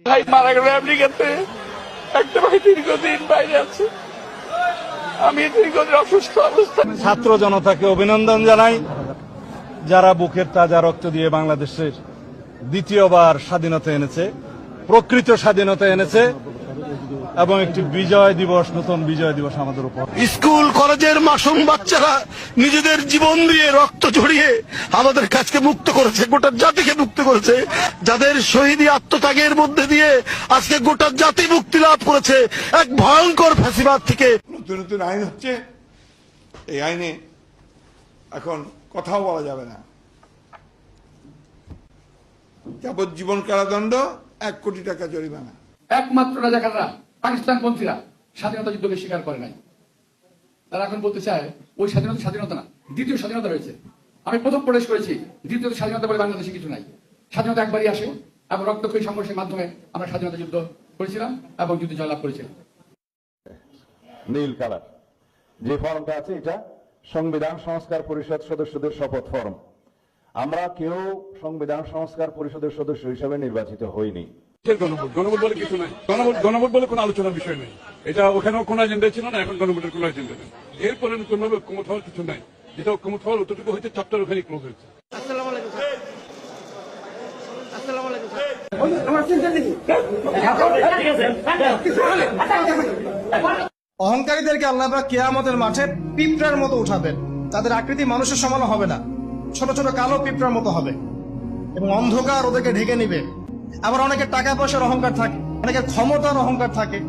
ভাই মারা গেল আমেরিকাতে, একটা ভাই দীর্ঘদিন বাইরে আছে, আমি দীর্ঘদিন অসুস্থ অবস্থা। ছাত্র জনতাকে অভিনন্দন জানাই, যারা বুকের তাজা রক্ত দিয়ে বাংলাদেশের দ্বিতীয়বার স্বাধীনতা এনেছে, প্রকৃত স্বাধীনতা এনেছে এবং একটি বিজয় দিবস, নতুন বিজয় দিবস আমাদের উপর। স্কুল কলেজের মাসুম বাচ্চারা নিজেদের জীবন দিয়ে রক্ত ঝরিয়ে আমাদের কাছকে মুক্ত করেছে, গোটা জাতিকে মুক্ত করেছে, যাদের শহীদী আত্মত্যাগের মধ্যে দিয়ে আজকে গোটা জাতি মুক্তি লাভ করেছে এক ভয়ঙ্কর ফ্যাসিবাদ থেকে। নতুন নতুন আইন হচ্ছে, এই আইনে এখন কথাও বলা যাবে না। যাবজ্জীবন কারাদণ্ড, 1 কোটি টাকা জরিমানা। একমাত্র রাজাকাররা, পাকিস্তানপন্থীরা স্বাধীনতা যুদ্ধকে স্বীকার করে নাই। তারা এখন বলতে চায় ওই স্বাধীনতা না, দ্বিতীয় স্বাধীনতা রয়েছে। আমি প্রথম প্রবেশ করেছি, দ্বিতীয় স্বাধীনতা বলে বাংলাদেশে কিছু নাই। স্বাধীনতা একবারই আসে এবং রক্তক্ষয়ী সংঘর্ষের মাধ্যমে আমরা স্বাধীনতা যুদ্ধ করেছিলাম এবং যুদ্ধে জয়লাভ করেছিলাম। নীল কালার যে ফর্মটা আছে, এটা সংবিধান সংস্কার পরিষদ সদস্যদের শপথ ফর্ম। আমরা কেউ সংবিধান সংস্কার পরিষদের সদস্য হিসেবে নির্বাচিত হইনি। গণভোট বলে কিছু নাই, গণভোট বলে কোনো আলোচনার বিষয় নেই। এটা ওখানেও কোনো এজেন্ডা ছিল না, এখন গণভোটের কোনো এজেন্ডা নেই। এরপরে কোনোভাবে ঐক্যমত হওয়ার কিছু নাই। যেটা ঐক্যমত হওয়ার অতটুকু হয়েছে, চ্যাপ্টার ওখানে ক্লোজ হয়েছে। অহংকারীদেরকে আল্লাহ পাক কিয়ামতের মাঠে পিঁপড়ার মতো উঠাবেন। তাদের আকৃতি মানুষের সমান হবে না, ছোট ছোট কালো পিঁপড়ার মতো হবে এবং অন্ধকার ওদেরকে ঢেকে নিবে। আবার অনেকের টাকা পয়সার অহংকার থাকে, অনেকের ক্ষমতার অহংকার থাকে।